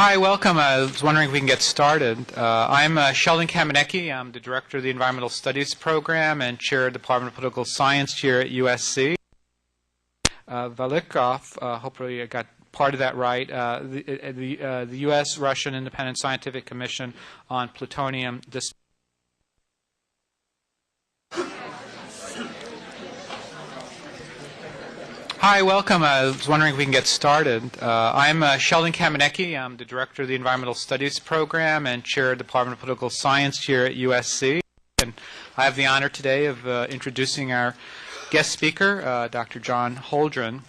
Hi, welcome. I was wondering if we can get started. I'm Sheldon Kamenecki. I'm the Director of the Environmental Studies Program and Chair of the Department of Political Science here at USC. Valikov, hopefully I got part of that right, the U.S.-Russian Independent Scientific Commission on Plutonium Disposition. Hi, welcome. I was wondering if we can get started. I'm Sheldon Kamenecki. I'm the Director of the Environmental Studies Program and Chair of the Department of Political Science here at USC. And I have the honor today of introducing our guest speaker, Dr. John Holdren.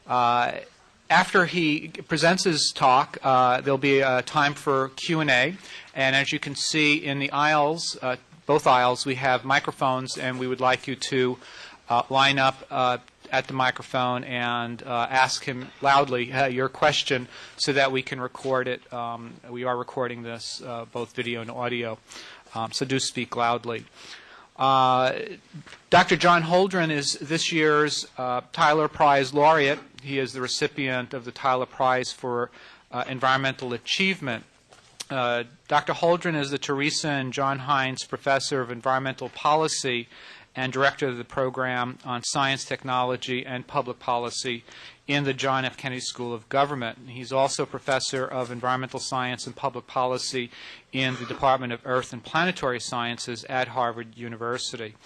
After he presents his talk, there'll be time for Q&A. And as you can see in the aisles, both aisles, we have microphones, and we would like you to line up at the microphone and ask him loudly your question so that we can record it. We are recording this, both video and audio, so do speak loudly. Dr. John Holdren is this year's Tyler Prize Laureate. He is the recipient of the Tyler Prize for Environmental Achievement. Dr. Holdren is the Teresa and John Hines Professor of Environmental Policy and Director of the Program on Science, Technology, and Public Policy in the John F. Kennedy School of Government. He's also Professor of Environmental Science and Public Policy in the Department of Earth and Planetary Sciences at Harvard University.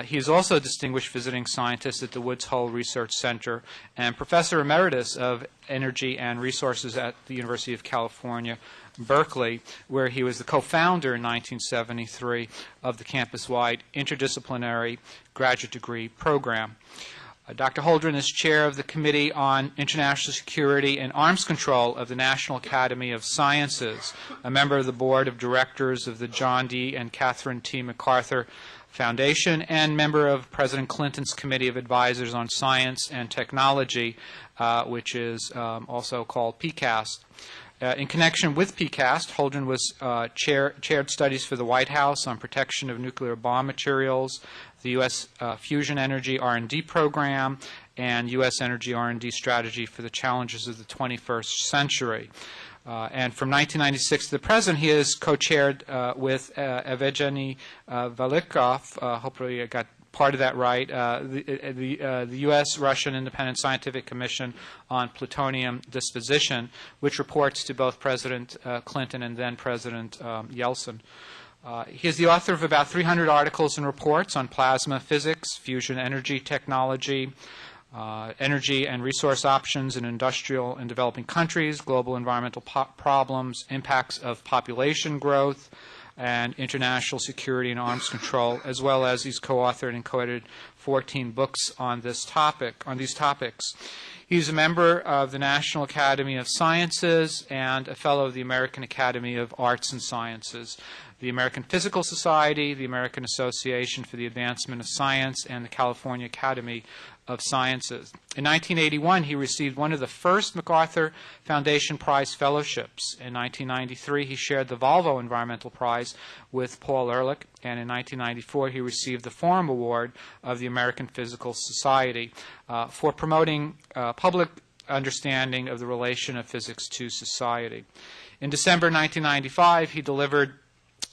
He is also a Distinguished Visiting Scientist at the Woods Hole Research Center and Professor Emeritus of Energy and Resources at the University of California, Berkeley, where he was the co-founder in 1973 of the campus-wide interdisciplinary graduate degree program. Dr. Holdren is chair of the Committee on International Security and Arms Control of the National Academy of Sciences, a member of the board of directors of the John D. and Catherine T. MacArthur Foundation, and member of President Clinton's Committee of Advisors on Science and Technology, which is also called PCAST. In connection with PCAST, Holdren was chaired studies for the White House on protection of nuclear bomb materials, the U.S. Fusion Energy R&D program, and U.S. Energy R&D strategy for the challenges of the 21st century. And from 1996 to the present, he is co-chaired with Evgeny Valikov, hopefully I got part of that right, the U.S.-Russian Independent Scientific Commission on Plutonium Disposition, which reports to both President Clinton and then President Yeltsin. He is the author of about 300 articles and reports on plasma physics, fusion energy technology, energy and resource options in industrial and developing countries, global environmental problems, impacts of population growth, and international security and arms control, as well as he's co-authored and co-edited 14 books on these topics. He's a member of the National Academy of Sciences and a fellow of the American Academy of Arts and Sciences, the American Physical Society, the American Association for the Advancement of Science, and the California Academy of Sciences. In 1981, he received one of the first MacArthur Foundation Prize fellowships. In 1993, he shared the Volvo Environmental Prize with Paul Ehrlich, and in 1994, he received the Forum Award of the American Physical Society for promoting public understanding of the relation of physics to society. In December 1995, he delivered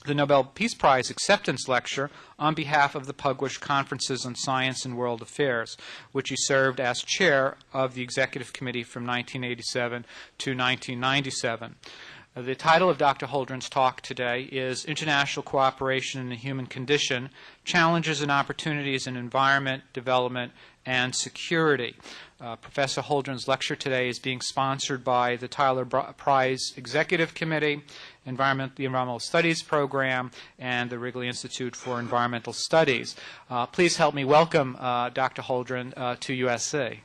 the Nobel Peace Prize acceptance lecture on behalf of the Pugwash Conferences on Science and World Affairs, which he served as chair of the executive committee from 1987 to 1997. The title of Dr. Holdren's talk today is International Cooperation in the Human Condition, Challenges and Opportunities in Environment, Development, and Security. Professor Holdren's lecture today is being sponsored by the Tyler Prize Executive Committee, the Environmental Studies Program, and the Wrigley Institute for Environmental Studies. Please help me welcome Dr. Holdren to USC.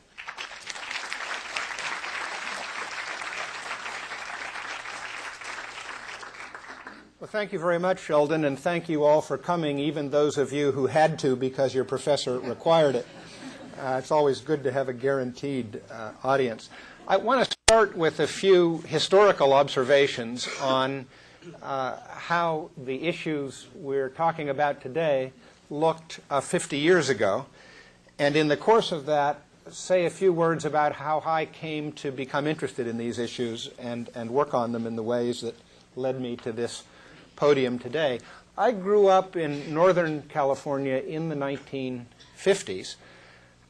Well, thank you very much, Sheldon, and thank you all for coming, even those of you who had to because your professor required it. It's always good to have a guaranteed audience. I want to start with a few historical observations on how the issues we're talking about today looked 50 years ago. And in the course of that, say a few words about how I came to become interested in these issues and work on them in the ways that led me to this podium today. I grew up in Northern California in the 1950s.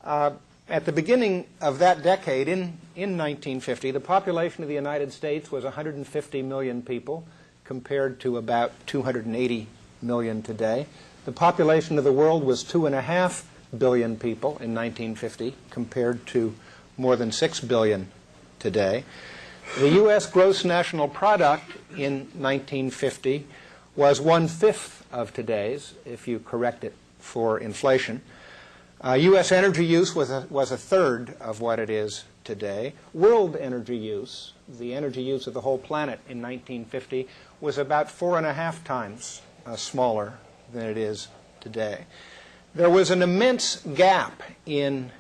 At the beginning of that decade, in 1950, the population of the United States was 150 million people compared to about 280 million today. The population of the world was 2.5 billion people in 1950 compared to more than 6 billion today. The U.S. gross national product in 1950 was 1/5 of today's, if you correct it for inflation. U.S. energy use was a third of what it is today. World energy use, the energy use of the whole planet in 1950, was about 4.5 times smaller than it is today. There was an immense gap in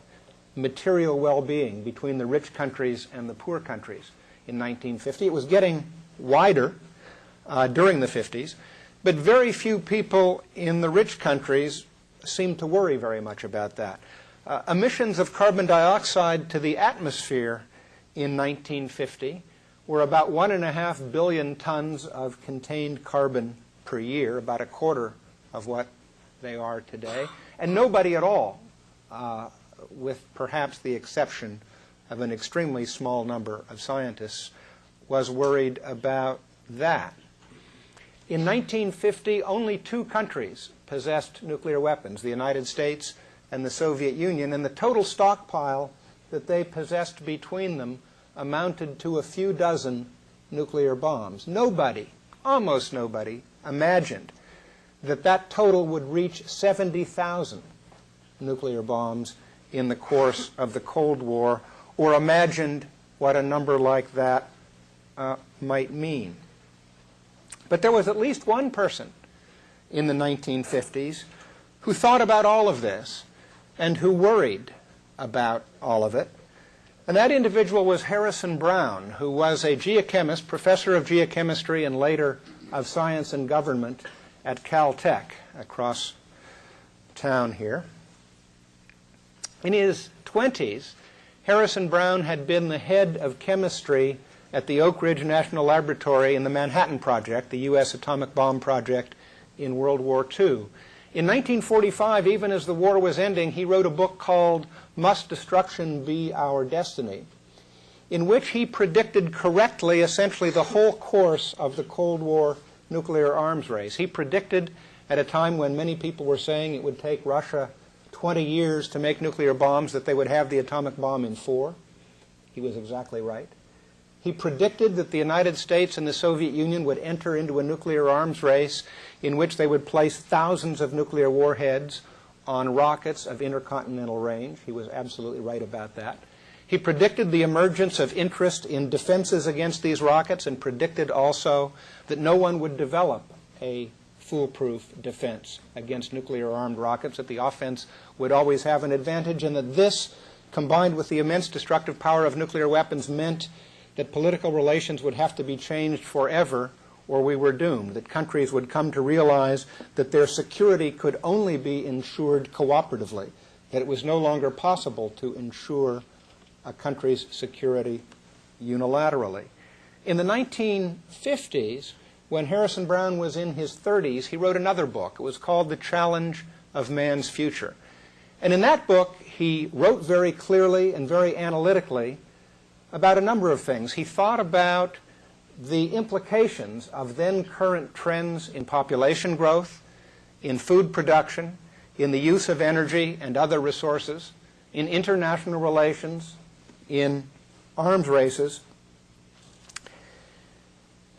material well-being between the rich countries and the poor countries in 1950. It was getting wider during the 50s, but very few people in the rich countries seemed to worry very much about that. Emissions of carbon dioxide to the atmosphere in 1950 were about 1.5 billion tons of contained carbon per year, about a quarter of what they are today. And nobody at all, with perhaps the exception of an extremely small number of scientists, was worried about that. In 1950, only 2 countries possessed nuclear weapons, the United States and the Soviet Union, and the total stockpile that they possessed between them amounted to a few dozen nuclear bombs. Nobody, almost nobody, imagined that that total would reach 70,000 nuclear bombs in the course of the Cold War, or imagined what a number like that might mean. But there was at least one person in the 1950s who thought about all of this and who worried about all of it. And that individual was Harrison Brown, who was a geochemist, professor of geochemistry and later of science and government at Caltech across town here. In his 20s, Harrison Brown had been the head of chemistry at the Oak Ridge National Laboratory in the Manhattan Project, the U.S. atomic bomb project in World War II. In 1945, even as the war was ending, he wrote a book called Must Destruction Be Our Destiny, in which he predicted correctly essentially the whole course of the Cold War nuclear arms race. He predicted, at a time when many people were saying it would take Russia 20 years to make nuclear bombs, that they would have the atomic bomb in 4. He was exactly right. He predicted that the United States and the Soviet Union would enter into a nuclear arms race in which they would place thousands of nuclear warheads on rockets of intercontinental range. He was absolutely right about that. He predicted the emergence of interest in defenses against these rockets, and predicted also that no one would develop a foolproof defense against nuclear-armed rockets, that the offense would always have an advantage, and that this, combined with the immense destructive power of nuclear weapons, meant that political relations would have to be changed forever, or we were doomed, that countries would come to realize that their security could only be ensured cooperatively, that it was no longer possible to ensure a country's security unilaterally. In the 1950s, when Harrison Brown was in his 30s, he wrote another book. It was called The Challenge of Man's Future. And in that book, he wrote very clearly and very analytically about a number of things. He thought about the implications of then current trends in population growth, in food production, in the use of energy and other resources, in international relations, in arms races.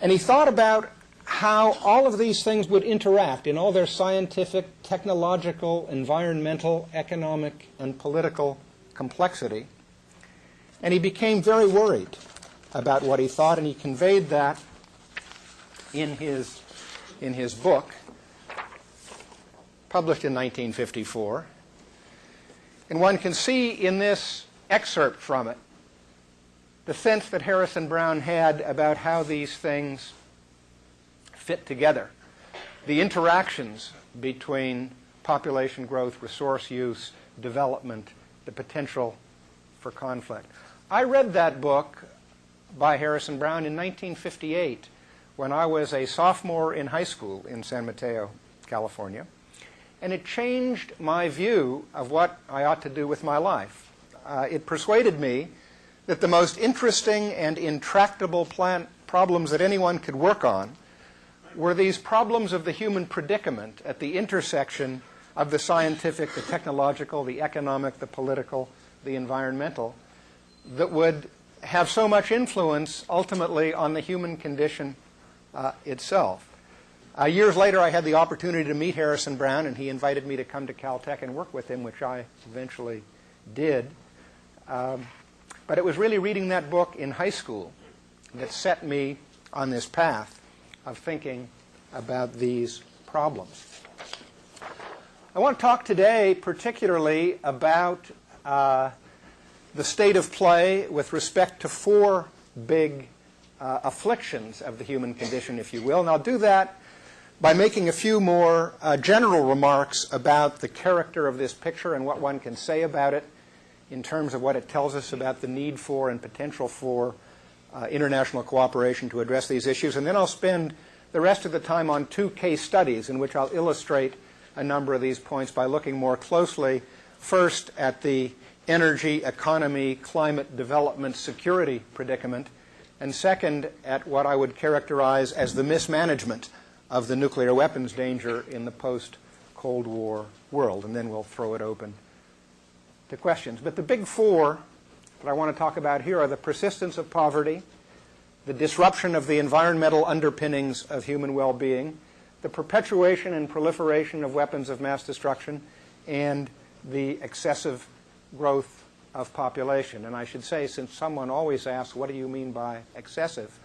And he thought about how all of these things would interact in all their scientific, technological, environmental, economic, and political complexity. And he became very worried about what he thought, and he conveyed that in his book, published in 1954. And one can see in this excerpt from it the sense that Harrison Brown had about how these things fit together, the interactions between population growth, resource use, development, the potential for conflict. I read that book by Harrison Brown in 1958 when I was a sophomore in high school in San Mateo, California, and it changed my view of what I ought to do with my life. It persuaded me that the most interesting and intractable problems that anyone could work on were these problems of the human predicament at the intersection of the scientific, the technological, the economic, the political, the environmental, that would have so much influence ultimately on the human condition itself. Years later, I had the opportunity to meet Harrison Brown, and he invited me to come to Caltech and work with him, which I eventually did. But it was really reading that book in high school that set me on this path of thinking about these problems. I want to talk today particularly about the state of play with respect to four big afflictions of the human condition, if you will. And I'll do that by making a few more general remarks about the character of this picture and what one can say about it in terms of what it tells us about the need for and potential for international cooperation to address these issues. And then I'll spend the rest of the time on two case studies in which I'll illustrate a number of these points by looking more closely, first at the energy, economy, climate development, security predicament, and second at what I would characterize as the mismanagement of the nuclear weapons danger in the post-Cold War world. And then we'll throw it open to questions. But the big four that I want to talk about here are the persistence of poverty, the disruption of the environmental underpinnings of human well-being, the perpetuation and proliferation of weapons of mass destruction, and the excessive growth of population. And I should say, since someone always asks, what do you mean by excessive?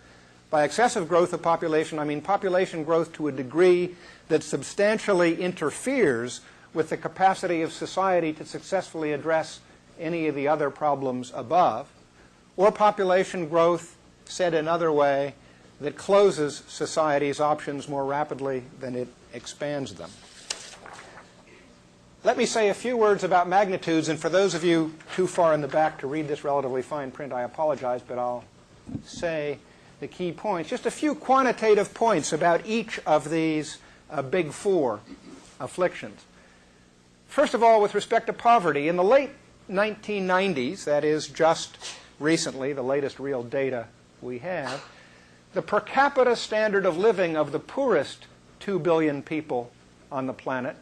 By excessive growth of population, I mean population growth to a degree that substantially interferes with the capacity of society to successfully address any of the other problems above, or population growth, said another way, that closes society's options more rapidly than it expands them. Let me say a few words about magnitudes, and for those of you too far in the back to read this relatively fine print, I apologize, but I'll say the key points. Just a few quantitative points about each of these big four afflictions. First of all, with respect to poverty, in the late 1990s, that is just recently, the latest real data we have, the per capita standard of living of the poorest 2 billion people on the planet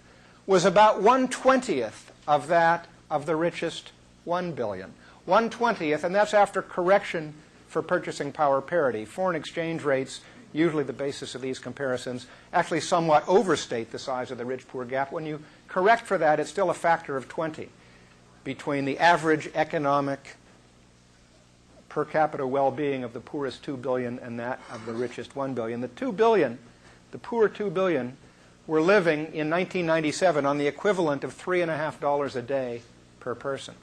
was about 1/20th of that of the richest 1 billion. 1/20th, and that's after correction for purchasing power parity. Foreign exchange rates, usually the basis of these comparisons, actually somewhat overstate the size of the rich-poor gap. When you correct for that, it's still a factor of 20 between the average economic per capita well-being of the poorest 2 billion and that of the richest 1 billion. The 2 billion, the poor 2 billion, were living in 1997 on the equivalent of $3.50 a day per person.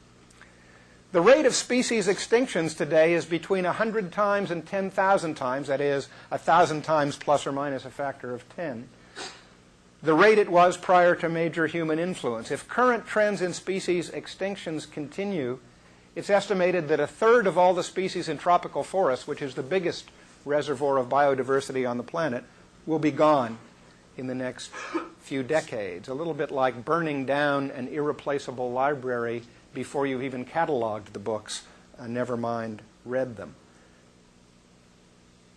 The rate of species extinctions today is between 100 times and 10,000 times, that is, 1,000 times plus or minus a factor of 10, the rate it was prior to major human influence. If current trends in species extinctions continue, it's estimated that a third of all the species in tropical forests, which is the biggest reservoir of biodiversity on the planet, will be gone in the next few decades. A little bit like burning down an irreplaceable library before you've even cataloged the books, never mind read them.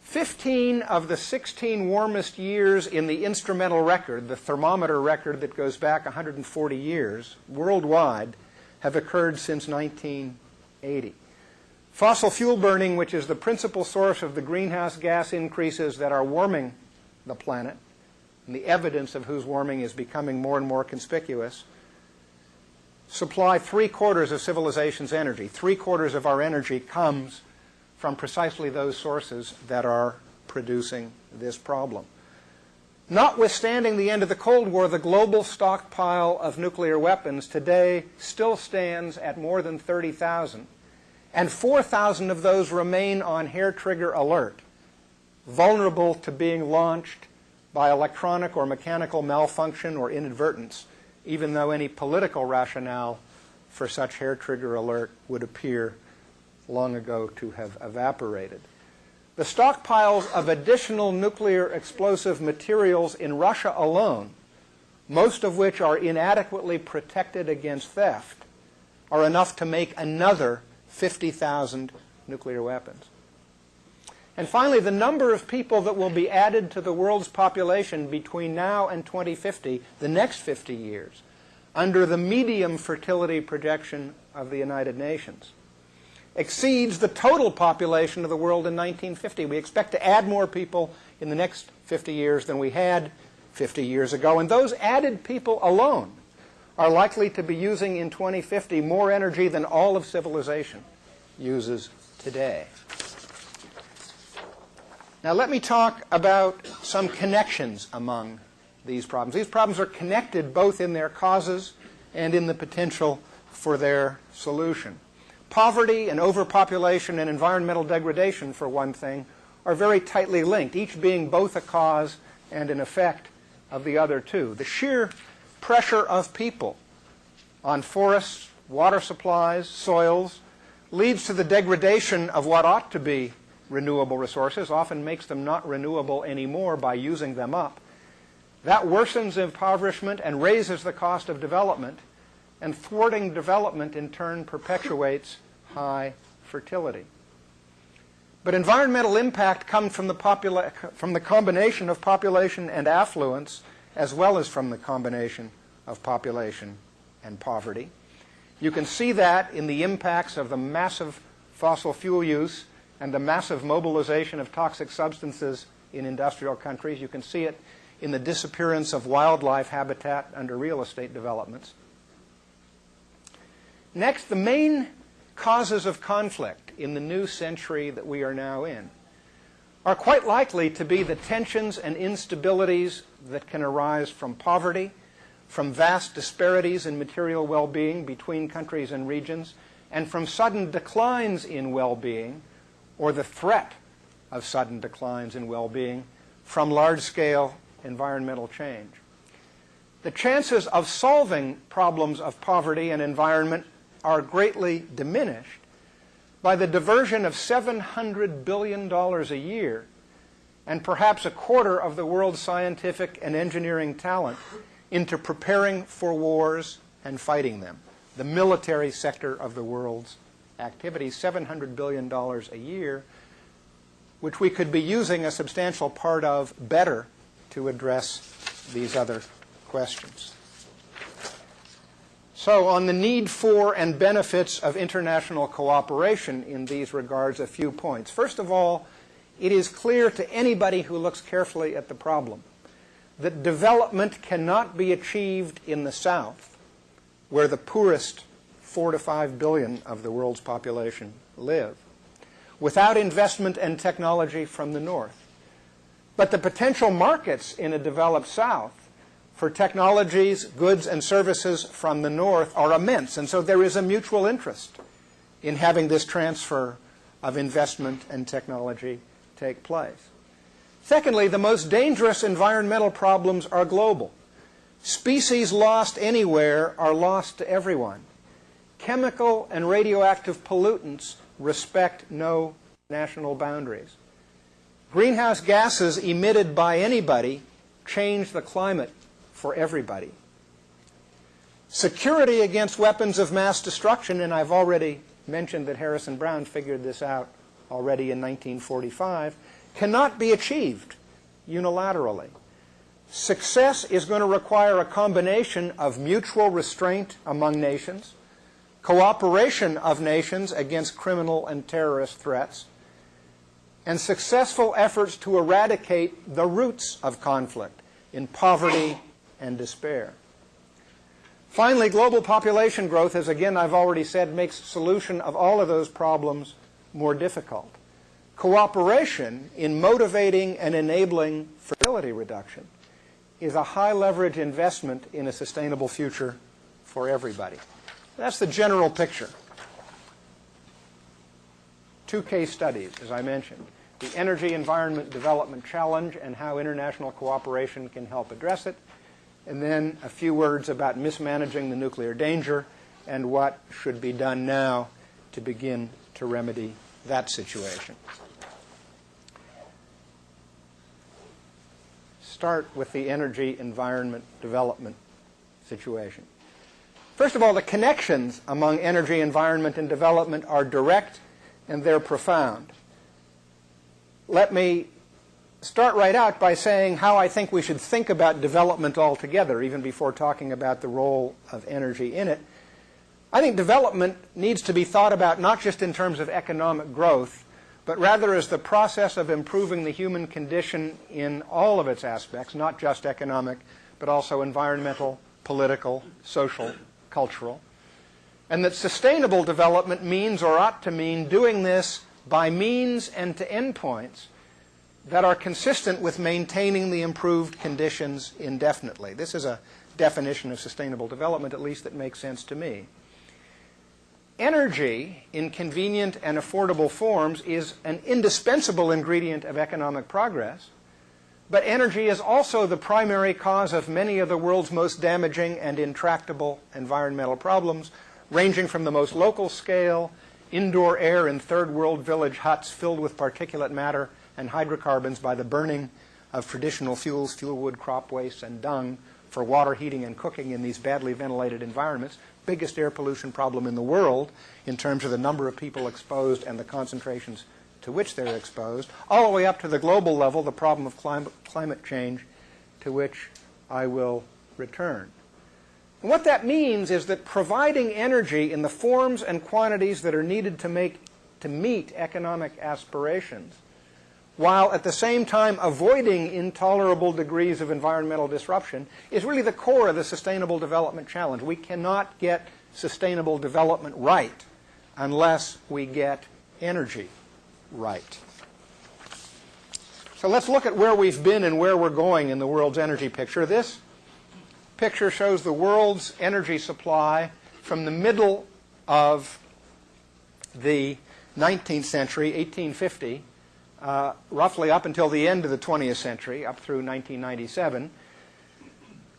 15 of the 16 warmest years in the instrumental record, the thermometer record that goes back 140 years worldwide, have occurred since 1980. Fossil fuel burning, which is the principal source of the greenhouse gas increases that are warming the planet, and the evidence of whose warming is becoming more and more conspicuous, supply 3/4 of civilization's energy. 3/4 of our energy comes from precisely those sources that are producing this problem. Notwithstanding the end of the Cold War, the global stockpile of nuclear weapons today still stands at more than 30,000, and 4,000 of those remain on hair trigger alert, vulnerable to being launched by electronic or mechanical malfunction or inadvertence, even though any political rationale for such hair trigger alert would appear long ago to have evaporated. The stockpiles of additional nuclear explosive materials in Russia alone, most of which are inadequately protected against theft, are enough to make another 50,000 nuclear weapons. And finally, the number of people that will be added to the world's population between now and 2050, the next 50 years, under the medium fertility projection of the United Nations, exceeds the total population of the world in 1950. We expect to add more people in the next 50 years than we had 50 years ago. And those added people alone are likely to be using in 2050 more energy than all of civilization uses today. Now let me talk about some connections among these problems. These problems are connected both in their causes and in the potential for their solution. Poverty and overpopulation and environmental degradation, for one thing, are very tightly linked, each being both a cause and an effect of the other two. The sheer pressure of people on forests, water supplies, soils, leads to the degradation of what ought to be renewable resources, often makes them not renewable anymore by using them up. That worsens impoverishment and raises the cost of development, and thwarting development in turn perpetuates high fertility. But environmental impact comes from the combination of population and affluence, as well as from the combination of population and poverty. You can see that in the impacts of the massive fossil fuel use and the massive mobilization of toxic substances in industrial countries. You can see it in the disappearance of wildlife habitat under real estate developments. Next, the main causes of conflict in the new century that we are now in are quite likely to be the tensions and instabilities that can arise from poverty, from vast disparities in material well-being between countries and regions, and from sudden declines in well-being, or the threat of sudden declines in well-being from large-scale environmental change. The chances of solving problems of poverty and environment are greatly diminished by the diversion of $700 billion a year and perhaps a quarter of the world's scientific and engineering talent into preparing for wars and fighting them. The military sector of the world's activities, $700 billion a year, which we could be using a substantial part of better to address these other questions. So on the need for and benefits of international cooperation in these regards, a few points. First of all, it is clear to anybody who looks carefully at the problem that development cannot be achieved in the South, where the poorest 4 to 5 billion of the world's population live, without investment and technology from the North. But the potential markets in a developed South for technologies, goods, and services from the North are immense, and so there is a mutual interest in having this transfer of investment and technology take place. Secondly, the most dangerous environmental problems are global. Species lost anywhere are lost to everyone. Chemical and radioactive pollutants respect no national boundaries. Greenhouse gases emitted by anybody change the climate for everybody. Security against weapons of mass destruction, and I've already mentioned that Harrison Brown figured this out already in 1945, cannot be achieved unilaterally. Success is going to require a combination of mutual restraint among nations, cooperation of nations against criminal and terrorist threats, and successful efforts to eradicate the roots of conflict in poverty and despair. Finally, global population growth, as again I've already said, makes solution of all of those problems more difficult. Cooperation in motivating and enabling fertility reduction is a high leverage investment in a sustainable future for everybody. That's the general picture. 2 case studies, as I mentioned. The Energy Environment Development Challenge and how international cooperation can help address it. And then a few words about mismanaging the nuclear danger and what should be done now to begin to remedy that situation. Start with the energy, environment, development situation. First of all, the connections among energy, environment, and development are direct and they're profound. Let me start right out by saying how I think we should think about development altogether, even before talking about the role of energy in it. I think development needs to be thought about not just in terms of economic growth, but rather as the process of improving the human condition in all of its aspects, not just economic, but also environmental, political, social, cultural. And that sustainable development means, or ought to mean, doing this by means and to endpoints that are consistent with maintaining the improved conditions indefinitely. This is a definition of sustainable development, at least, that makes sense to me. Energy in convenient and affordable forms is an indispensable ingredient of economic progress, but energy is also the primary cause of many of the world's most damaging and intractable environmental problems, ranging from the most local scale, indoor air in third world village huts filled with particulate matter and hydrocarbons by the burning of traditional fuels, fuel wood, crop waste, and dung for water heating and cooking in these badly ventilated environments, biggest air pollution problem in the world in terms of the number of people exposed and the concentrations to which they're exposed, all the way up to the global level, the problem of climate change, to which I will return. And what that means is that providing energy in the forms and quantities that are needed to meet economic aspirations, while at the same time avoiding intolerable degrees of environmental disruption, is really the core of the sustainable development challenge. We cannot get sustainable development right unless we get energy right. So let's look at where we've been and where we're going in the world's energy picture. This picture shows the world's energy supply from the middle of the 19th century, 1850, roughly up until the end of the 20th century, up through 1997.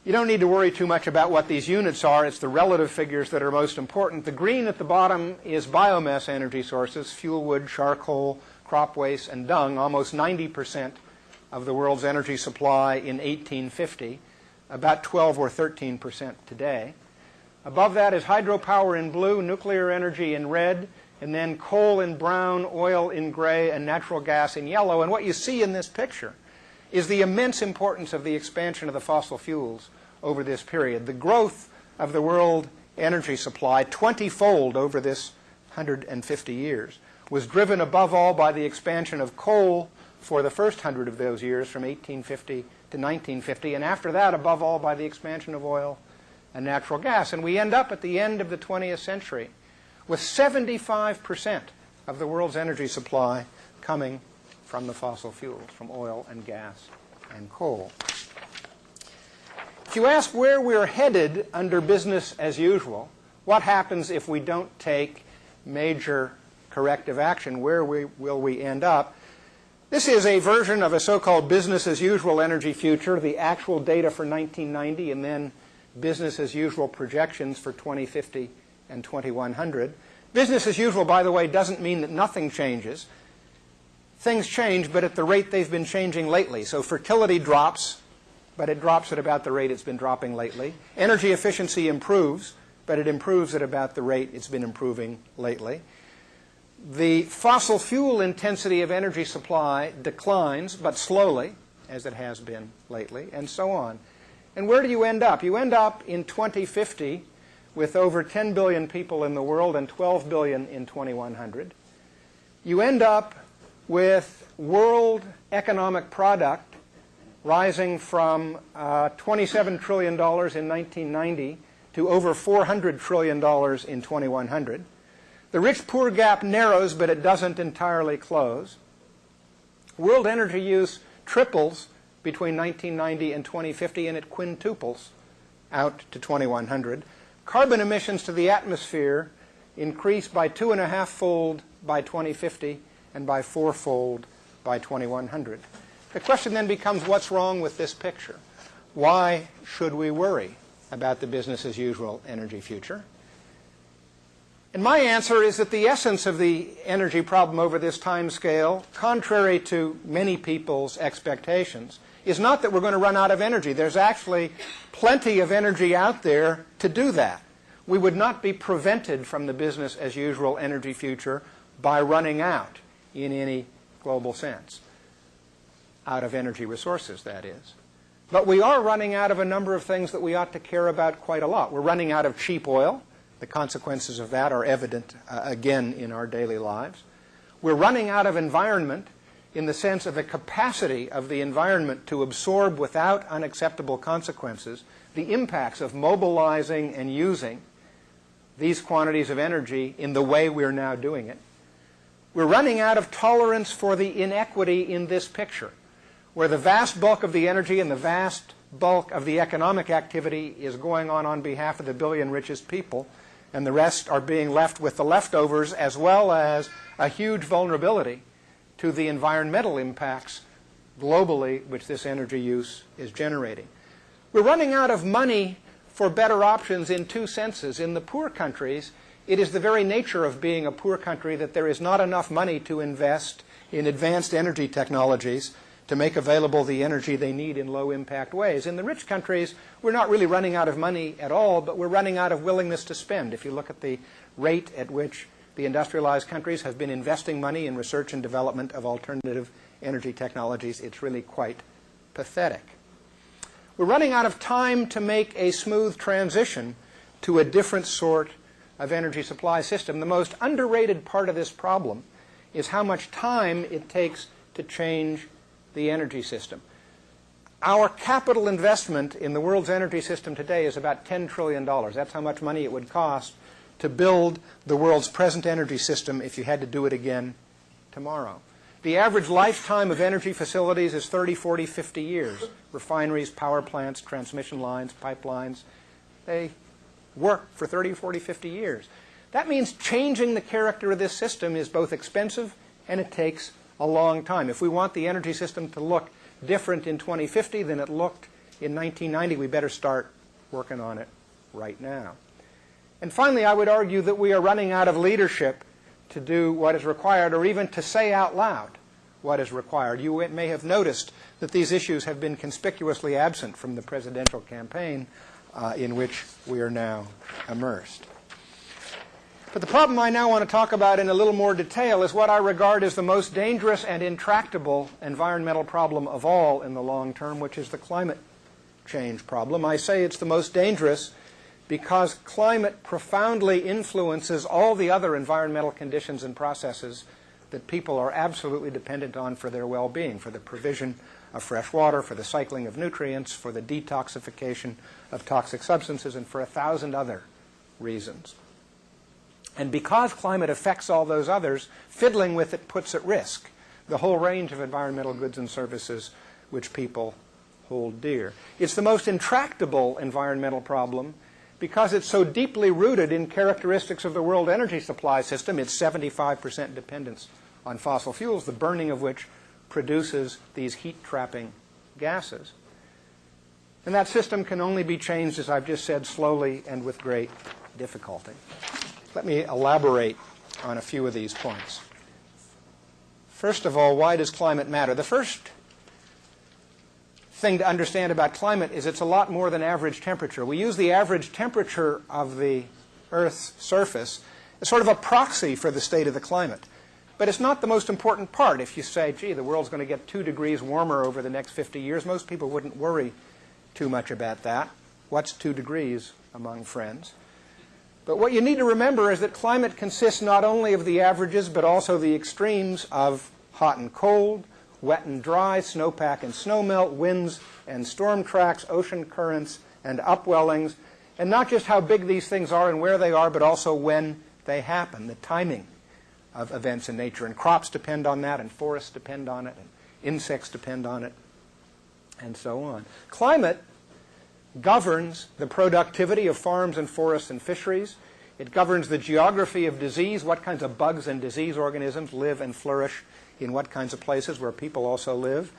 You don't need to worry too much about what these units are. It's the relative figures that are most important. The green at the bottom is biomass energy sources, fuel wood, charcoal, crop waste, and dung, almost 90% of the world's energy supply in 1850, about 12 or 13% today. Above that is hydropower in blue, nuclear energy in red, and then coal in brown, oil in gray, and natural gas in yellow. And what you see in this picture is the immense importance of the expansion of the fossil fuels over this period. The growth of the world energy supply, 20-fold over this 150 years, was driven above all by the expansion of coal for the first 100 of those years, from 1850 to 1950, and after that, above all, by the expansion of oil and natural gas. And we end up at the end of the 20th century with 75% of the world's energy supply coming from the fossil fuels, from oil and gas and coal. If you ask where we're headed under business as usual, what happens if we don't take major corrective action, where will we end up? This is a version of a so-called business as usual energy future, the actual data for 1990, and then business as usual projections for 2050 and 2100. Business as usual, by the way, doesn't mean that nothing changes. Things change, but at the rate they've been changing lately. So fertility drops, but it drops at about the rate it's been dropping lately. Energy efficiency improves, but it improves at about the rate it's been improving lately. The fossil fuel intensity of energy supply declines, but slowly, as it has been lately, and so on. And where do you end up? You end up in 2050 with over 10 billion people in the world and 12 billion in 2100. You end up with world economic product rising from $27 trillion in 1990 to over $400 trillion in 2100. The rich-poor gap narrows, but it doesn't entirely close. World energy use triples between 1990 and 2050, and it quintuples out to 2100. Carbon emissions to the atmosphere increase by 2.5-fold by 2050 and by 4-fold by 2100. The question then becomes, what's wrong with this picture? Why should we worry about the business-as-usual energy future? And my answer is that the essence of the energy problem over this time scale, contrary to many people's expectations, is not that we're going to run out of energy. There's actually plenty of energy out there to do that. We would not be prevented from the business as usual energy future by running out in any global sense. Out of energy resources, that is. But we are running out of a number of things that we ought to care about quite a lot. We're running out of cheap oil. The consequences of that are evident again in our daily lives. We're running out of environment in the sense of the capacity of the environment to absorb without unacceptable consequences the impacts of mobilizing and using these quantities of energy in the way we're now doing it. We're running out of tolerance for the inequity in this picture, where the vast bulk of the energy and the vast bulk of the economic activity is going on behalf of the billion richest people, and the rest are being left with the leftovers, as well as a huge vulnerability to the environmental impacts globally which this energy use is generating. We're running out of money for better options in two senses. In the poor countries, it is the very nature of being a poor country that there is not enough money to invest in advanced energy technologies to make available the energy they need in low-impact ways. In the rich countries, we're not really running out of money at all, but we're running out of willingness to spend. If you look at the rate at which the industrialized countries have been investing money in research and development of alternative energy technologies, it's really quite pathetic. We're running out of time to make a smooth transition to a different sort of energy supply system. The most underrated part of this problem is how much time it takes to change the energy system. Our capital investment in the world's energy system today is about $10 trillion. That's how much money it would cost to build the world's present energy system if you had to do it again tomorrow. The average lifetime of energy facilities is 30, 40, 50 years. Refineries, power plants, transmission lines, pipelines, they work for 30, 40, 50 years. That means changing the character of this system is both expensive and it takes a long time. If we want the energy system to look different in 2050 than it looked in 1990, we better start working on it right now. And finally, I would argue that we are running out of leadership to do what is required, or even to say out loud what is required. You may have noticed that these issues have been conspicuously absent from the presidential campaign in which we are now immersed. But the problem I now want to talk about in a little more detail is what I regard as the most dangerous and intractable environmental problem of all in the long term, which is the climate change problem. I say it's the most dangerous because climate profoundly influences all the other environmental conditions and processes that people are absolutely dependent on for their well-being, for the provision of fresh water, for the cycling of nutrients, for the detoxification of toxic substances, and for 1,000 other reasons. And because climate affects all those others, fiddling with it puts at risk the whole range of environmental goods and services which people hold dear. It's the most intractable environmental problem because it's so deeply rooted in characteristics of the world energy supply system. It's 75% dependence on fossil fuels, the burning of which produces these heat-trapping gases. And that system can only be changed, as I've just said, slowly and with great difficulty. Let me elaborate on a few of these points. First of all, why does climate matter? The first thing to understand about climate is it's a lot more than average temperature. We use the average temperature of the Earth's surface as sort of a proxy for the state of the climate. But it's not the most important part. If you say, gee, the world's going to get 2 degrees warmer over the next 50 years, most people wouldn't worry too much about that. What's 2 degrees among friends? But what you need to remember is that climate consists not only of the averages, but also the extremes of hot and cold, wet and dry, snowpack and snowmelt, winds and storm tracks, ocean currents and upwellings, and not just how big these things are and where they are, but also when they happen, the timing of events in nature. And crops depend on that, and forests depend on it, and insects depend on it, and so on. Climate governs the productivity of farms and forests and fisheries. It governs the geography of disease, what kinds of bugs and disease organisms live and flourish in what kinds of places where people also live.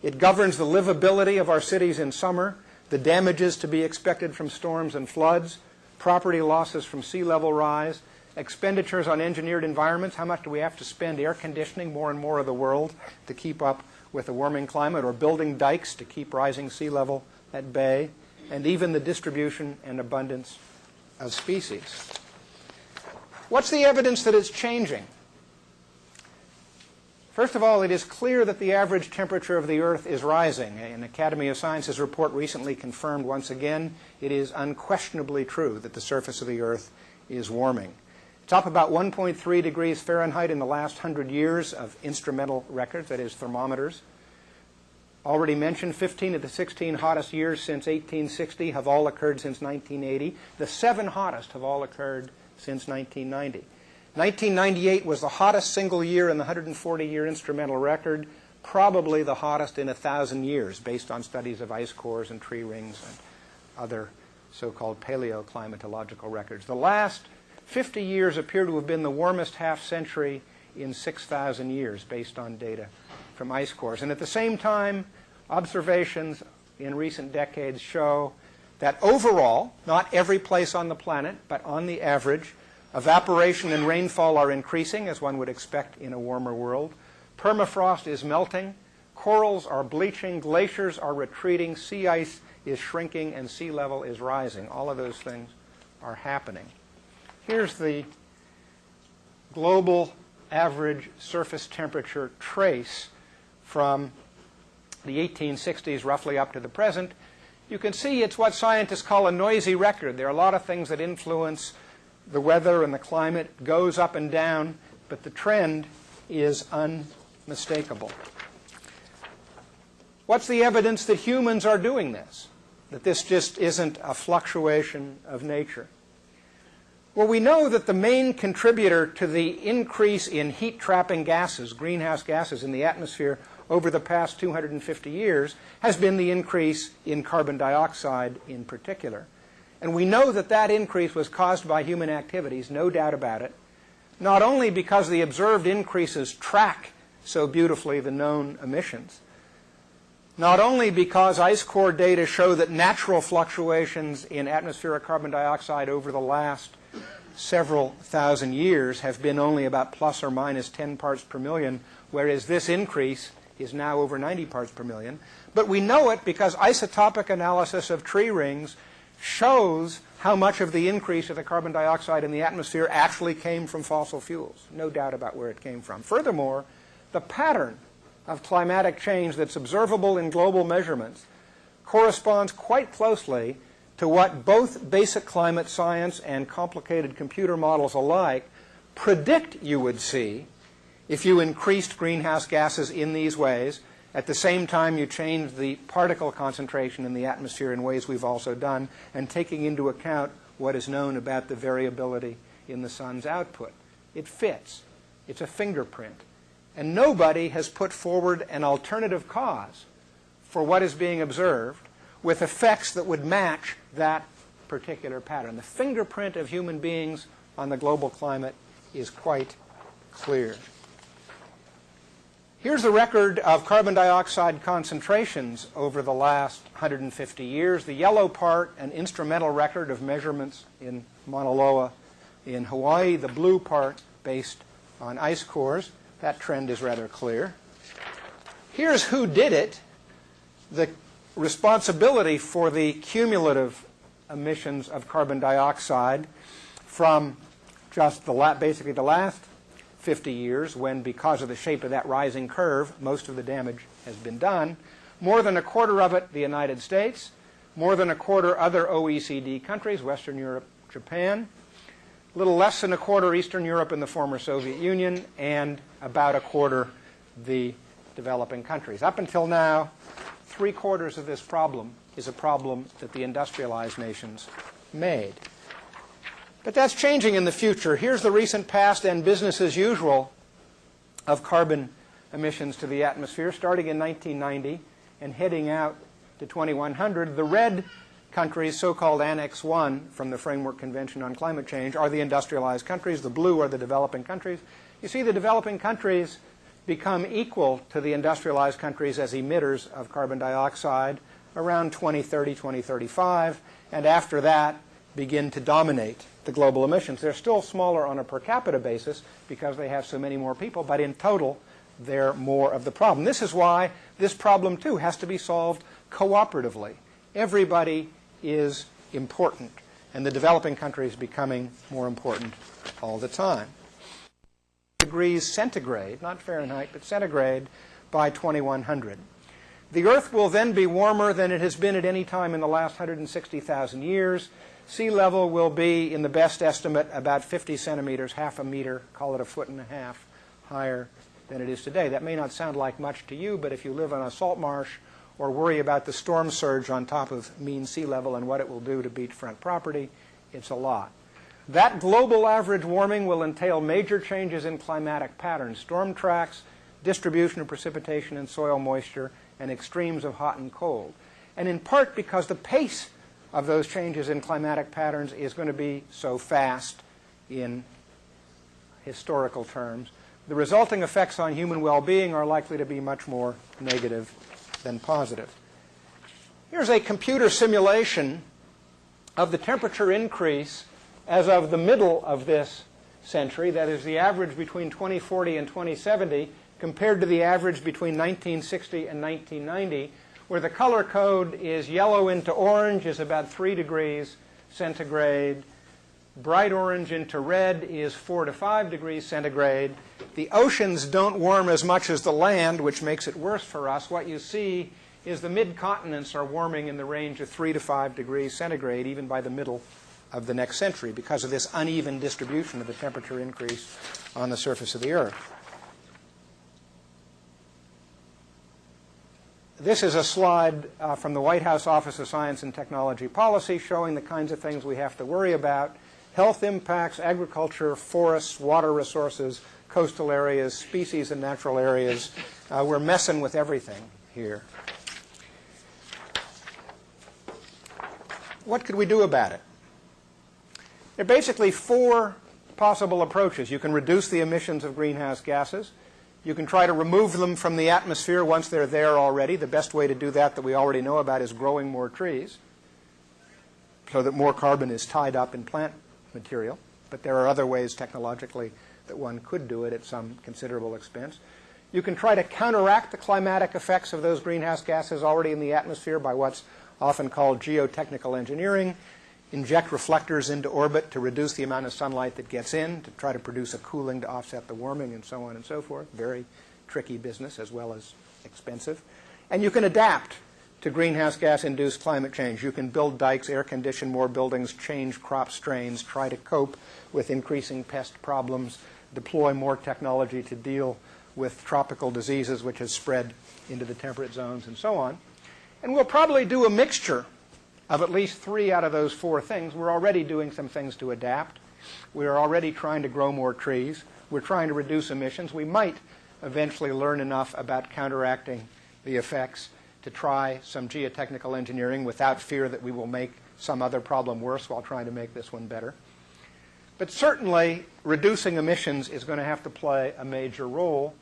It governs the livability of our cities in summer, the damages to be expected from storms and floods, property losses from sea level rise, Expenditures on engineered environments, how much do we have to spend air conditioning more and more of the world to keep up with a warming climate, or building dikes to keep rising sea level at bay, and even the distribution and abundance of species. What's the evidence that it's changing? First of all, it is clear that the average temperature of the Earth is rising. An Academy of Sciences report recently confirmed once again it is unquestionably true that the surface of the Earth is warming. It's up about 1.3 degrees Fahrenheit in the last 100 years of instrumental records, that is, thermometers. Already mentioned, 15 of the 16 hottest years since 1860 have all occurred since 1980. The 7 hottest have all occurred since 1990. 1998 was the hottest single year in the 140-year instrumental record, probably the hottest in 1,000 years, based on studies of ice cores and tree rings and other so-called paleoclimatological records. The last 50 years appear to have been the warmest half-century in 6,000 years, based on data from ice cores. And at the same time, observations in recent decades show that overall, not every place on the planet, but on the average, evaporation and rainfall are increasing, as one would expect in a warmer world. Permafrost is melting. Corals are bleaching. Glaciers are retreating. Sea ice is shrinking, and sea level is rising. All of those things are happening. Here's the global average surface temperature trace from the 1860s roughly up to the present. You can see it's what scientists call a noisy record. There are a lot of things that influence the weather and the climate. It goes up and down, but the trend is unmistakable. What's the evidence that humans are doing this? That this just isn't a fluctuation of nature? Well, we know that the main contributor to the increase in heat-trapping gases, greenhouse gases in the atmosphere over the past 250 years has been the increase in carbon dioxide in particular. And we know that that increase was caused by human activities, no doubt about it, not only because the observed increases track so beautifully the known emissions, not only because ice core data show that natural fluctuations in atmospheric carbon dioxide over the last several thousand years have been only about plus or minus 10 parts per million, whereas this increase is now over 90 parts per million. But we know it because isotopic analysis of tree rings shows how much of the increase of the carbon dioxide in the atmosphere actually came from fossil fuels. No doubt about where it came from. Furthermore, the pattern of climatic change that's observable in global measurements corresponds quite closely to what both basic climate science and complicated computer models alike predict you would see if you increased greenhouse gases in these ways. At the same time, you change the particle concentration in the atmosphere in ways we've also done, and taking into account what is known about the variability in the sun's output. It fits. It's a fingerprint. And nobody has put forward an alternative cause for what is being observed with effects that would match that particular pattern. The fingerprint of human beings on the global climate is quite clear. Here's a record of carbon dioxide concentrations over the last 150 years. The yellow part, an instrumental record of measurements in Mauna Loa in Hawaii. The blue part based on ice cores. That trend is rather clear. Here's who did it. The responsibility for the cumulative emissions of carbon dioxide from just basically the last 50 years, when, because of the shape of that rising curve, most of the damage has been done. More than a quarter of it, the United States. More than a quarter, other OECD countries, Western Europe, Japan. A little less than a quarter, Eastern Europe and the former Soviet Union. And about a quarter, the developing countries. Up until now, 3/4 of this problem is a problem that the industrialized nations made. But that's changing in the future. Here's the recent past and business as usual of carbon emissions to the atmosphere, starting in 1990 and heading out to 2100. The red countries, so-called Annex 1 from the Framework Convention on Climate Change, are the industrialized countries. The blue are the developing countries. You see, the developing countries become equal to the industrialized countries as emitters of carbon dioxide around 2030, 2035, and after that begin to dominate the global emissions. They're still smaller on a per capita basis because they have so many more people, but in total, they're more of the problem. This is why this problem, too, has to be solved cooperatively. Everybody is important, and the developing countries becoming more important all the time. Degrees centigrade, not Fahrenheit, but centigrade, by 2100. The Earth will then be warmer than it has been at any time in the last 160,000 years. Sea level will be, in the best estimate, about 50 centimeters, half a meter, call it a foot and a half, higher than it is today. That may not sound like much to you, but if you live on a salt marsh or worry about the storm surge on top of mean sea level and what it will do to beachfront property, it's a lot. That global average warming will entail major changes in climatic patterns, storm tracks, distribution of precipitation and soil moisture, and extremes of hot and cold. And in part because the pace of those changes in climatic patterns is going to be so fast in historical terms, the resulting effects on human well-being are likely to be much more negative than positive. Here's a computer simulation of the temperature increase as of the middle of this century, that is the average between 2040 and 2070, compared to the average between 1960 and 1990, where the color code is yellow into orange is about 3 degrees centigrade. Bright orange into red is 4 to 5 degrees centigrade. The oceans don't warm as much as the land, which makes it worse for us. What you see is the mid-continents are warming in the range of 3 to 5 degrees centigrade, even by the middle of the next century, because of this uneven distribution of the temperature increase on the surface of the Earth. This is a slide from the White House Office of Science and Technology Policy showing the kinds of things we have to worry about: health impacts, agriculture, forests, water resources, coastal areas, species and natural areas. We're messing with everything here. What could we do about it? There are basically 4 possible approaches. You can reduce the emissions of greenhouse gases. You can try to remove them from the atmosphere once they're there already. The best way to do that we already know about is growing more trees so that more carbon is tied up in plant material. But there are other ways technologically that one could do it at some considerable expense. You can try to counteract the climatic effects of those greenhouse gases already in the atmosphere by what's often called geotechnical engineering. Inject reflectors into orbit to reduce the amount of sunlight that gets in, to try to produce a cooling to offset the warming, and so on and so forth. Very tricky business as well as expensive. And you can adapt to greenhouse gas-induced climate change. You can build dikes, air condition more buildings, change crop strains, try to cope with increasing pest problems, deploy more technology to deal with tropical diseases which has spread into the temperate zones, and so on. And we'll probably do a mixture of at least 3 out of those 4 things. We're already doing some things to adapt. We're already trying to grow more trees. We're trying to reduce emissions. We might eventually learn enough about counteracting the effects to try some geotechnical engineering without fear that we will make some other problem worse while trying to make this one better. But certainly, reducing emissions is going to have to play a major role.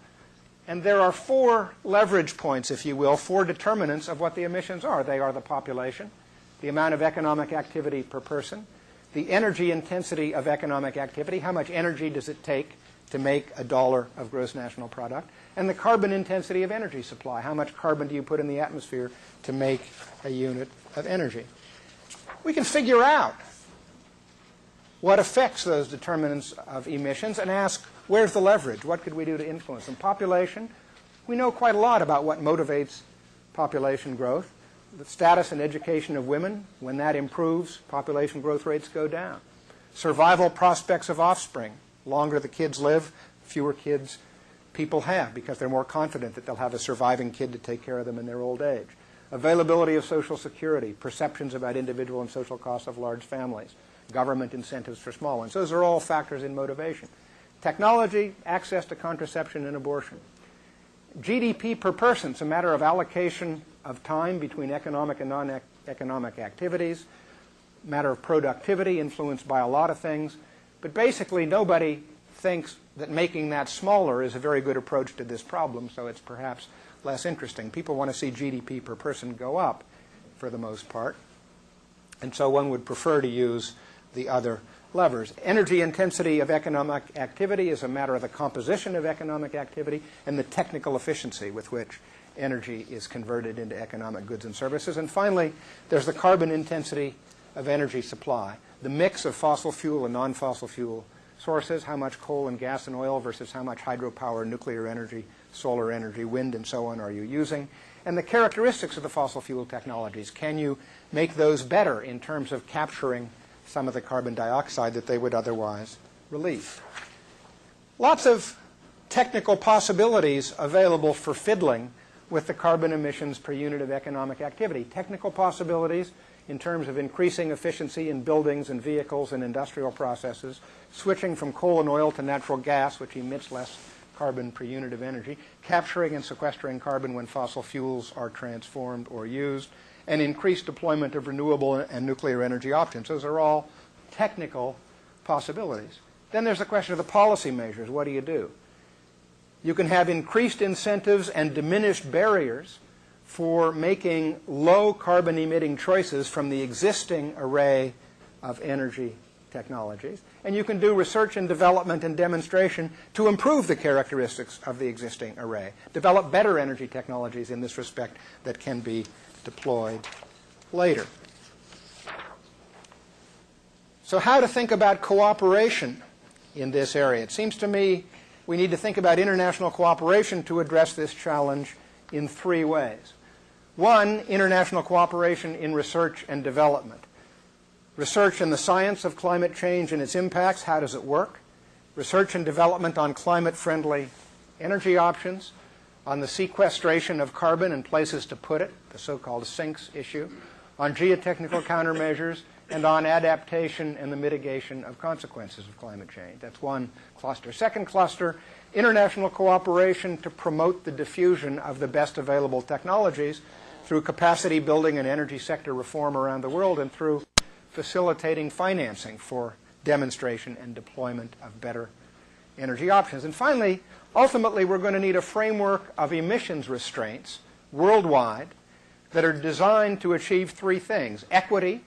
And there are 4 leverage points, if you will, 4 determinants of what the emissions are. They are the population, the amount of economic activity per person, the energy intensity of economic activity, how much energy does it take to make $1 of gross national product, and the carbon intensity of energy supply. How much carbon do you put in the atmosphere to make a unit of energy? We can figure out what affects those determinants of emissions and ask, where's the leverage? What could we do to influence them? Population, we know quite a lot about what motivates population growth. The status and education of women, when that improves, population growth rates go down. Survival prospects of offspring. Longer the kids live, fewer kids people have because they're more confident that they'll have a surviving kid to take care of them in their old age. Availability of Social Security, perceptions about individual and social costs of large families, government incentives for small ones. Those are all factors in motivation. Technology, access to contraception and abortion. GDP per person, it's a matter of allocation of time between economic and non-economic activities, matter of productivity influenced by a lot of things. But basically, nobody thinks that making that smaller is a very good approach to this problem, so it's perhaps less interesting. People want to see GDP per person go up for the most part, and so one would prefer to use the other levers. Energy intensity of economic activity is a matter of the composition of economic activity and the technical efficiency with which energy is converted into economic goods and services. And finally, there's the carbon intensity of energy supply, the mix of fossil fuel and non-fossil fuel sources, how much coal and gas and oil versus how much hydropower, nuclear energy, solar energy, wind, and so on are you using, and the characteristics of the fossil fuel technologies. Can you make those better in terms of capturing some of the carbon dioxide that they would otherwise release? Lots of technical possibilities available for fiddling with the carbon emissions per unit of economic activity. Technical possibilities in terms of increasing efficiency in buildings and vehicles and industrial processes, switching from coal and oil to natural gas, which emits less carbon per unit of energy, capturing and sequestering carbon when fossil fuels are transformed or used, and increased deployment of renewable and nuclear energy options. Those are all technical possibilities. Then there's the question of the policy measures. What do? You can have increased incentives and diminished barriers for making low carbon emitting choices from the existing array of energy technologies. And you can do research and development and demonstration to improve the characteristics of the existing array, develop better energy technologies in this respect that can be deployed later. So how to think about cooperation in this area? It seems to me we need to think about international cooperation to address this challenge in three ways. One, international cooperation in research and development. Research in the science of climate change and its impacts, how does it work? Research and development on climate-friendly energy options, on the sequestration of carbon and places to put it, the so-called sinks issue, on geotechnical countermeasures, and on adaptation and the mitigation of consequences of climate change. That's one cluster. Second cluster, international cooperation to promote the diffusion of the best available technologies through capacity building and energy sector reform around the world and through facilitating financing for demonstration and deployment of better energy options. And finally, ultimately, we're going to need a framework of emissions restraints worldwide that are designed to achieve three things: equity,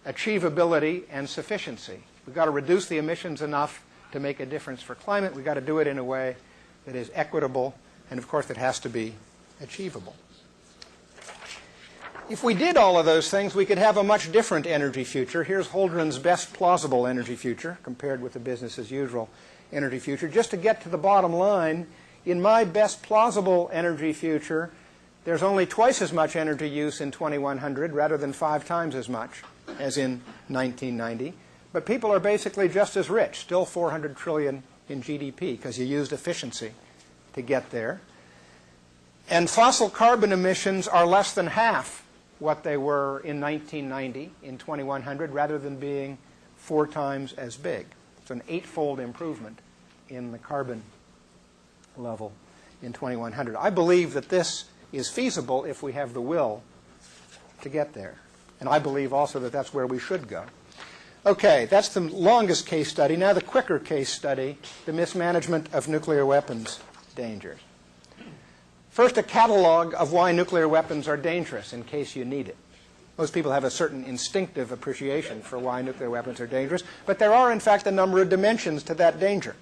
achievability, and sufficiency. We've got to reduce the emissions enough to make a difference for climate. We've got to do it in a way that is equitable, and of course it has to be achievable. If we did all of those things, we could have a much different energy future. Here's Holdren's best plausible energy future compared with the business as usual energy future. Just to get to the bottom line, in my best plausible energy future, there's only twice as much energy use in 2100 rather than 5 times as much as in 1990. But people are basically just as rich, still 400 trillion in GDP, because you used efficiency to get there. And fossil carbon emissions are less than half what they were in 1990 in 2100, rather than being 4 times as big. It's an 8-fold improvement in the carbon level in 2100. I believe that this is feasible if we have the will to get there. And I believe also that that's where we should go. Okay, that's the longest case study. Now the quicker case study, the mismanagement of nuclear weapons dangers. First, a catalog of why nuclear weapons are dangerous in case you need it. Most people have a certain instinctive appreciation for why nuclear weapons are dangerous, but there are, in fact, a number of dimensions to that danger.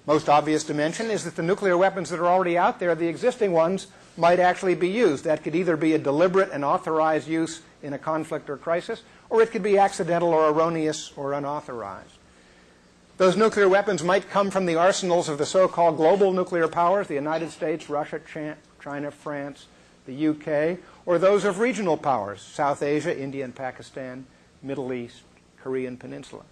Most obvious dimension is that the nuclear weapons that are already out there, the existing ones, might actually be used. That could either be a deliberate and authorized use in a conflict or crisis, or it could be accidental or erroneous or unauthorized. Those nuclear weapons might come from the arsenals of the so-called global nuclear powers, the United States, Russia, China, France, the UK, or those of regional powers, South Asia, India and Pakistan, Middle East, Korean Peninsula.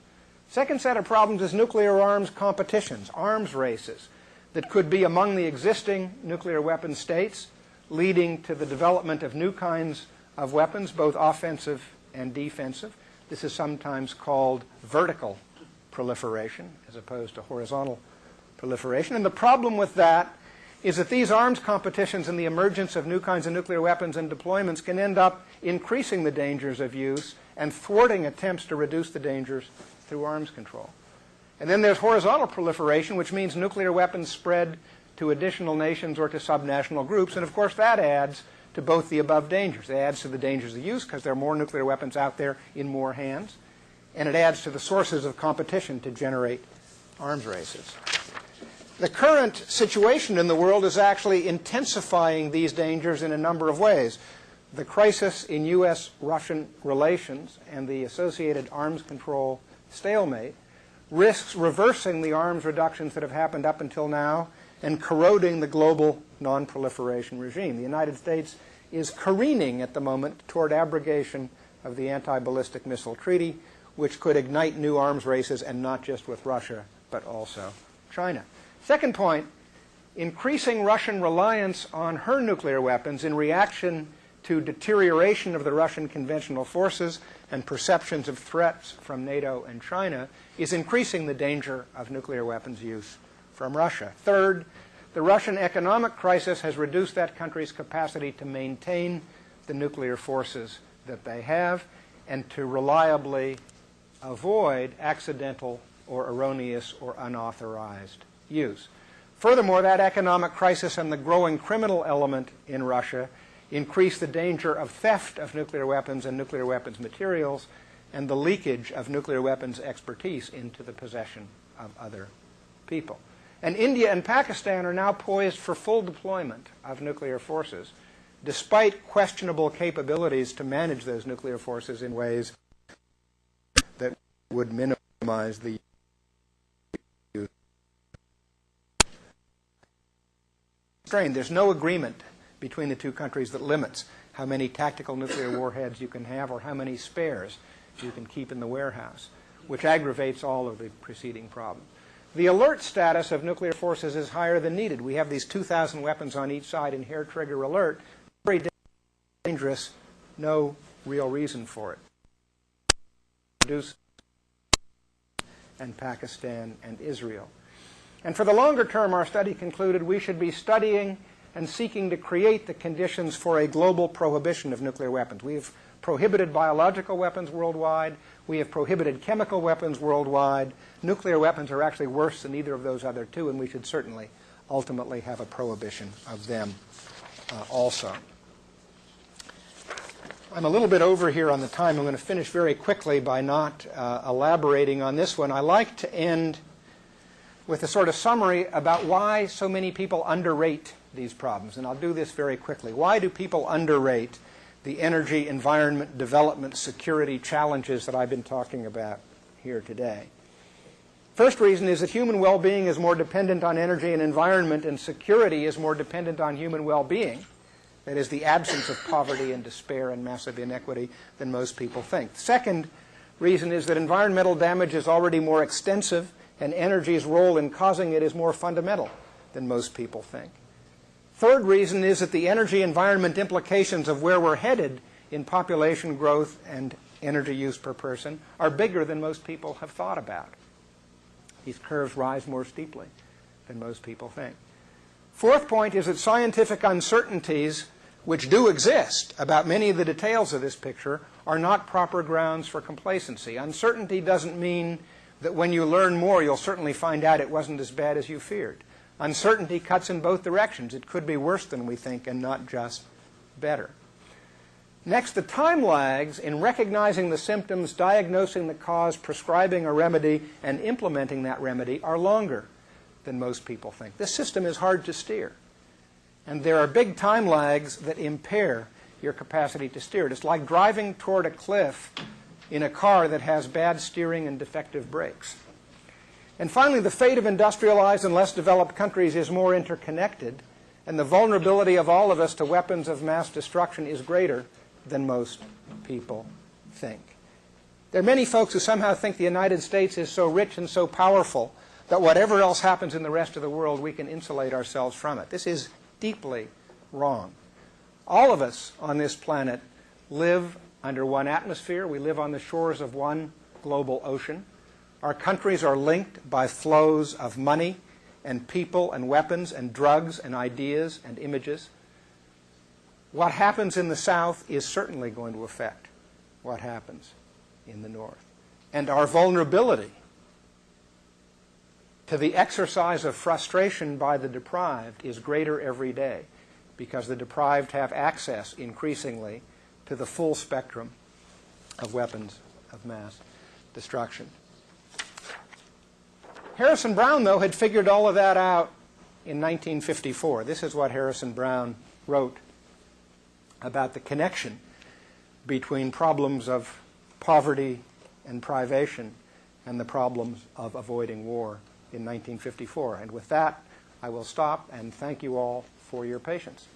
Second set of problems is nuclear arms competitions, arms races, that could be among the existing nuclear weapon states, leading to the development of new kinds of weapons, both offensive and defensive. This is sometimes called vertical proliferation as opposed to horizontal proliferation. And the problem with that is that these arms competitions and the emergence of new kinds of nuclear weapons and deployments can end up increasing the dangers of use and thwarting attempts to reduce the dangers through arms control. And then there's horizontal proliferation, which means nuclear weapons spread to additional nations or to subnational groups. And of course that adds to both the above dangers. It adds to the dangers of use because there are more nuclear weapons out there in more hands. and it adds to the sources of competition to generate arms races. The current situation in the world is actually intensifying these dangers in a number of ways. The crisis in U.S.-Russian relations and the associated arms control stalemate risks reversing the arms reductions that have happened up until now and corroding the global non-proliferation regime. The United States is careening at the moment toward abrogation of the anti-ballistic missile treaty, which could ignite new arms races, and not just with Russia, but also China. Second point, increasing Russian reliance on her nuclear weapons in reaction to deterioration of the Russian conventional forces and perceptions of threats from NATO and China is increasing the danger of nuclear weapons use from Russia. Third, the Russian economic crisis has reduced that country's capacity to maintain the nuclear forces that they have and to reliably avoid accidental or erroneous or unauthorized use. Furthermore, that economic crisis and the growing criminal element in Russia increase the danger of theft of nuclear weapons and nuclear weapons materials and the leakage of nuclear weapons expertise into the possession of other people. And India and Pakistan are now poised for full deployment of nuclear forces, despite questionable capabilities to manage those nuclear forces in ways that would minimize the use. There's no agreement between the two countries that limits how many tactical nuclear warheads you can have or how many spares you can keep in the warehouse, which aggravates all of the preceding problems. The alert status of nuclear forces is higher than needed. We have these 2,000 weapons on each side in hair-trigger alert. Very dangerous, no real reason for it. And Pakistan and Israel. And for the longer term, our study concluded we should be studying and seeking to create the conditions for a global prohibition of nuclear weapons. We have prohibited biological weapons worldwide. We have prohibited chemical weapons worldwide. Nuclear weapons are actually worse than either of those other two, and we should certainly ultimately have a prohibition of them also. I'm a little bit over here on the time. I'm going to finish very quickly by not elaborating on this one. I like to end with a sort of summary about why so many people underrate these problems, and I'll do this very quickly. Why do people underrate the energy, environment, development, security challenges that I've been talking about here today? First reason is that human well-being is more dependent on energy and environment, and security is more dependent on human well-being, that is, the absence of poverty and despair and massive inequity, than most people think. The second reason is that environmental damage is already more extensive, and energy's role in causing it is more fundamental than most people think. Third reason is that the energy environment implications of where we're headed in population growth and energy use per person are bigger than most people have thought about. These curves rise more steeply than most people think. Fourth point is that scientific uncertainties, which do exist about many of the details of this picture, are not proper grounds for complacency. Uncertainty doesn't mean that when you learn more, you'll certainly find out it wasn't as bad as you feared. Uncertainty cuts in both directions. It could be worse than we think and not just better. Next, the time lags in recognizing the symptoms, diagnosing the cause, prescribing a remedy, and implementing that remedy are longer than most people think. This system is hard to steer, and there are big time lags that impair your capacity to steer it. It's like driving toward a cliff in a car that has bad steering and defective brakes. And finally, the fate of industrialized and less developed countries is more interconnected, and the vulnerability of all of us to weapons of mass destruction is greater than most people think. There are many folks who somehow think the United States is so rich and so powerful that whatever else happens in the rest of the world, we can insulate ourselves from it. This is deeply wrong. All of us on this planet live under one atmosphere. We live on the shores of one global ocean. Our countries are linked by flows of money and people and weapons and drugs and ideas and images. What happens in the South is certainly going to affect what happens in the North. And our vulnerability to the exercise of frustration by the deprived is greater every day, because the deprived have access increasingly to the full spectrum of weapons of mass destruction. Harrison Brown, though, had figured all of that out in 1954. This is what Harrison Brown wrote about the connection between problems of poverty and privation and the problems of avoiding war in 1954. And with that, I will stop and thank you all for your patience.